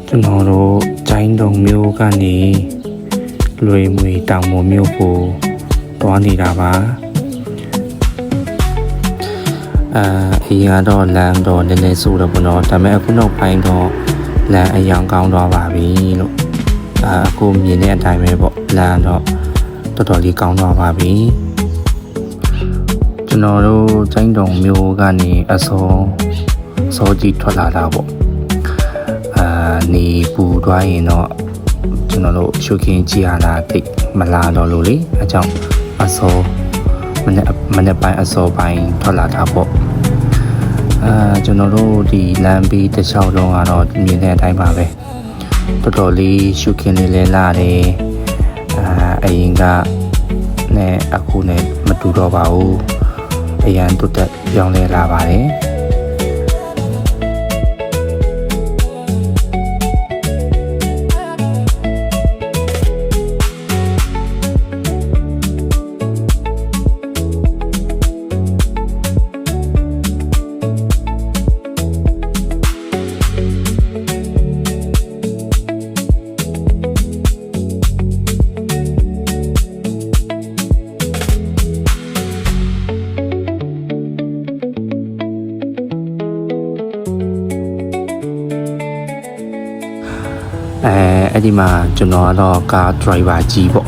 ကျွန်တော်တို့ကျိုင်းတုံမျိုးကနေလွေမွေတောင်ပေါ်မျိုးကိုတွားနေတာပါအရင်ကတော့လမ်းတော့နည်းနည်းဆိုးတော့ဘုနော်ဒါပေမဲ့အခုနောက်ပိုင်းတော့လမ်းအယောင်ကောင်းသွားပါပြီလို့အခုမြင်တဲ့အတိုင်းပဲပေါ့လမ်းတော့တော်တော်လေးကောင်းသွားပါပြီကျွန်တော်တို့ကျိုင်းတုံမျိုးကနေအစောကြီးထွက်လာတာပေါ့နေပူသွားရင်တော့ကျွန်တော်တို့ရှုခင်းကြည့်ရတာတိတ်မလာတော့လို့လေအကြောင်းအစောမနေ့ပိုင်းအစောပိုင်းထွက်လာတာပေါ့ကျွန်တော်တို့ဒီလမ်းဘေးတစ်လျှောက်လုံးကတော့မြင်တဲ့အတိုင်းပါပဲတော်တော်လေးရှုခင်းလေးလဲလာတယ်အရင်ကနဲ့အခုနဲ့မတူတော့ပါဘူးအရန်တိုးတက်ပြောင်းလဲလာပါတယ်အဲ့ဒီမှာကျွန်တော်ကတော့ကားဒရိုက်ဘာကြီးပေါ့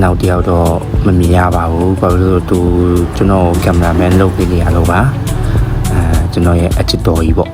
နောက်တယောက်တော့မမြင်ရပါဘူးဘာလို့လဲသူကျွန်တော်ကင်မရာမန်လုပ်ပေးနေရလို့ပါကျွန်တော်ရဲ့အချစ်တော်ကြီးပေါ့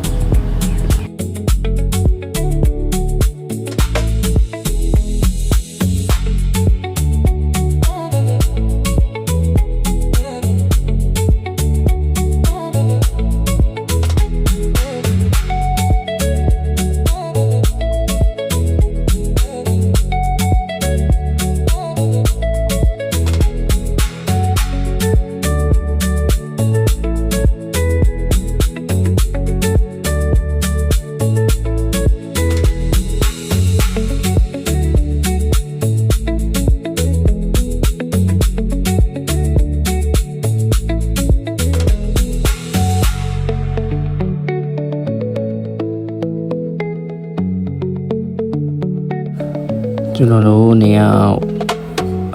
ကျွန်တော်တို့နေရာ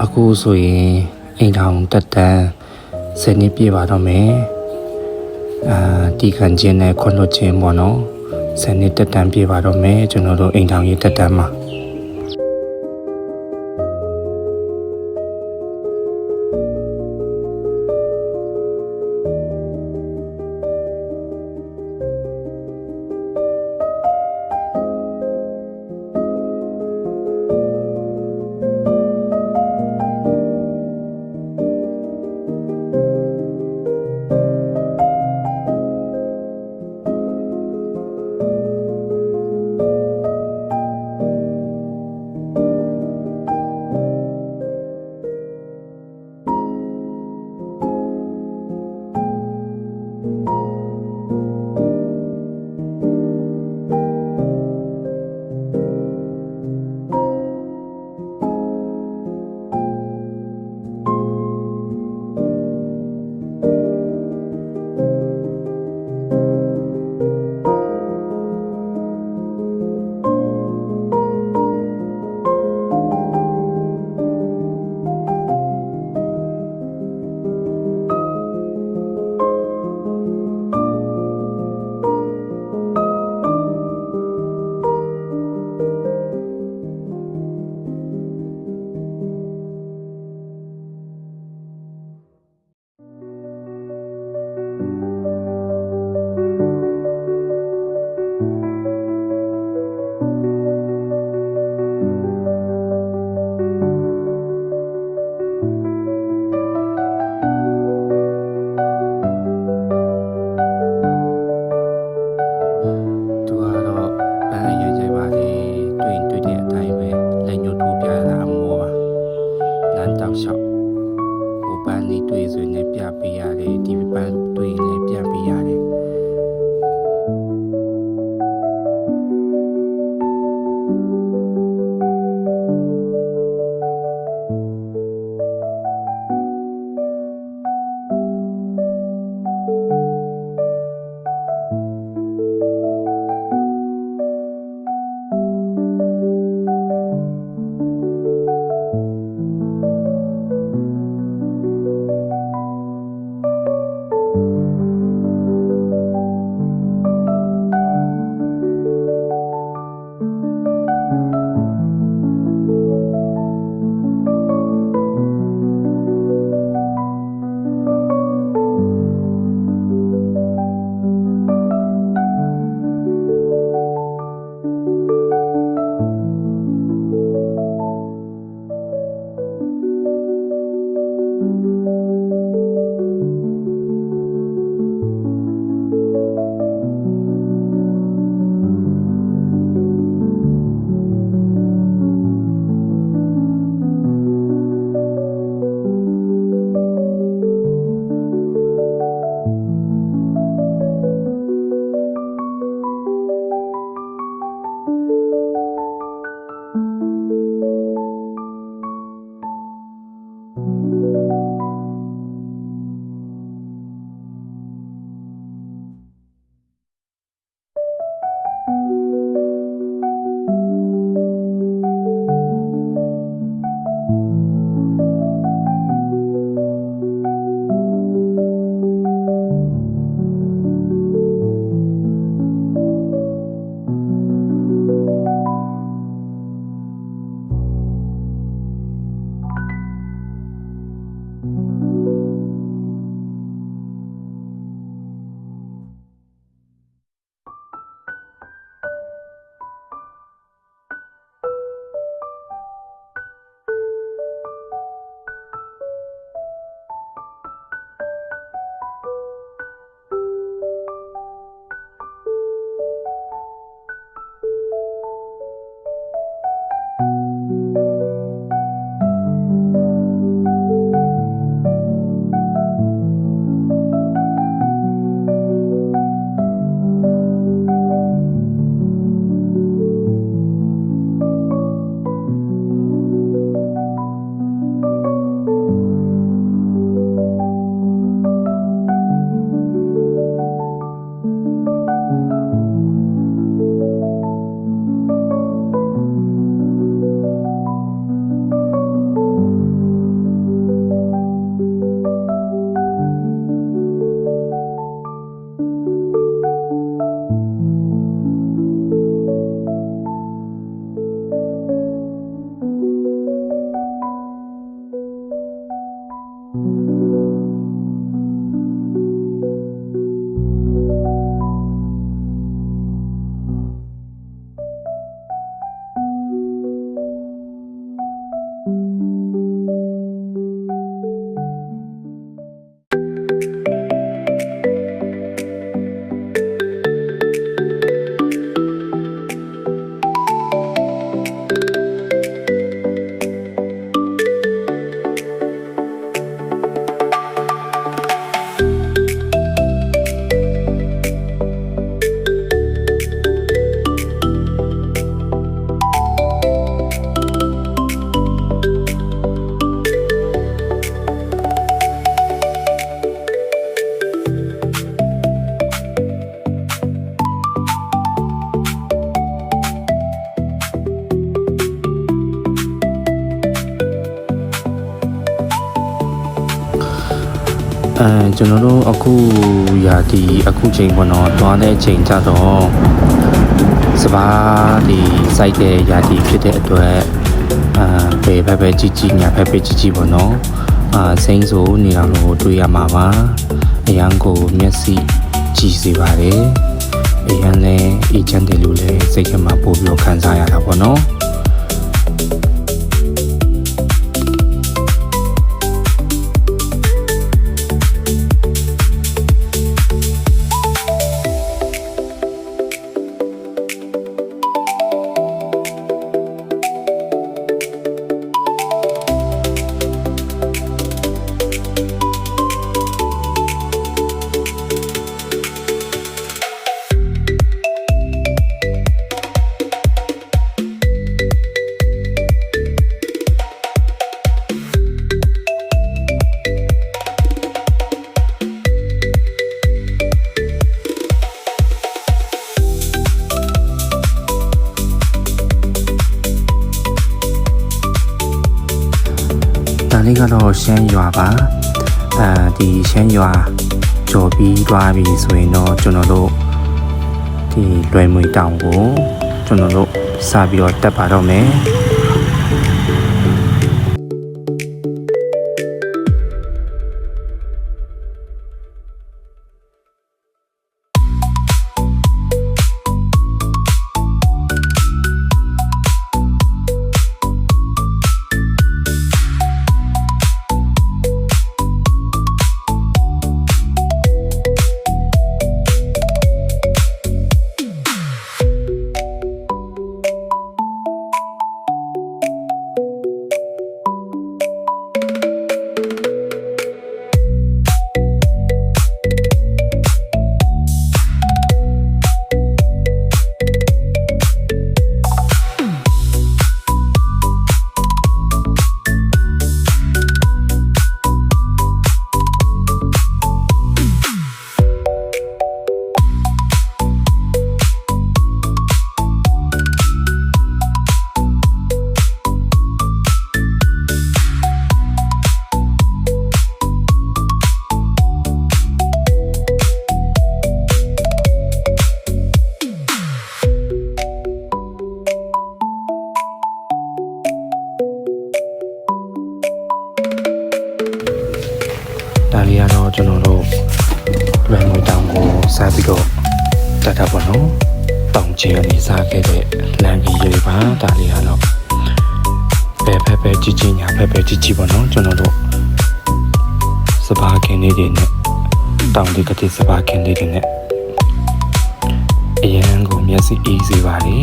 အခုဆိုရင်အိမ်ထောင်တက်တန်း10နှစ်ပြည့်ပါတော့မယ်တီခံခြင်းနဲ့ခွင့်လွှတ်ခြင်းပေါ့နော်10နှစ်တက်တန်းပြည့်ပါတော့မယ်ကျွန်တော်တို့အိမ်ထောင်ရေးတက်တန်းမှာ ကျွန်တော်တို့အခုရာဒီအခုချိန်ပေါ့နော်တွားတဲ့အချိန်ကြတော့စပါးဒီစိုက်တဲ့ရာဒီဖြစ်တဲ့အတွက်ဘယ်ဘက်ကြီးညာဘက်ကြီးပေါ့နော်စိမ့်ဆိုနေတာလို့တွေ့ရမှာပါအရန်ကိုမျက်စိကြည့်စေပါတယ်အရန်လည်းအေဂျင့်တွေလို့လည်းစိတ်ထဲမှာပို့ပြီးခံစားရတာပေါ့နော်ဒါလေးကတော့ရှမ်းရွာပါဒီရှမ်းရွာကြော်ပြီးသွားပြီဆိုရင်တော့ကျွန်တော်တို့ဒီလွယ်မွေတောင်ကိုကျွန်တော်တို့စပြီးတော့တက်ပါတော့မယ်ဒါလေးကတော့ကျွန်တော်တို့လွယ်မွေတောင်ကိုစားပြီးတော့တက်တာပေါ့နော်တောင်ချေကနေစားခဲ့တဲ့လမ်းကြီးရေးပါဒါလေးကတော့ဘယ်ကြီးညာဘယ်ကြီးပေါ့နော်ကျွန်တော်တို့စပါးခင်းလေးတွေနဲ့တောင်ဒီကတိစပါးခင်းလေးတွေနဲ့အရန်ကိုမျက်စိအေးစေပါလေ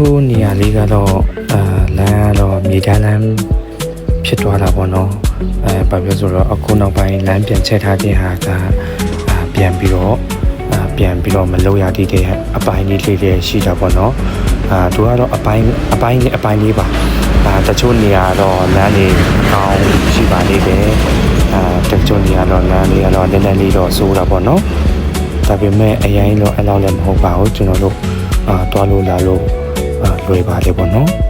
ချို့နေရာလေးကတော့လမ်းကတော့မြေကမ်းလမ်းဖြစ်သွားတာပေါ့နော်ဘာပြောဆိုတော့အခုနောက်ပိုင်းလမ်းပြန်ချက်ထားတဲ့ဟာကပြန်ပြီးတော့မလုပ်ရသေးတဲ့အပိုင်းလေးလေးရှိတာပေါ့နော်သူကတော့အပိုင်းလေးပါတချို့နေရာတော့လမ်းတွေကောင်းရှိပါလိမ့်မယ်တချို့နေရာတော့လမ်းလေးကတော့နည်းနည်းလေးတော့ဆိုးတာပေါ့နော်ဒါပေမဲ့အရင်တော့အဲ့လောက်လည်းမဟုတ်ပါဘူးကျွန်တော်တို့တွားလို့လာလို့လွယ်ပါလေပေါ့နော်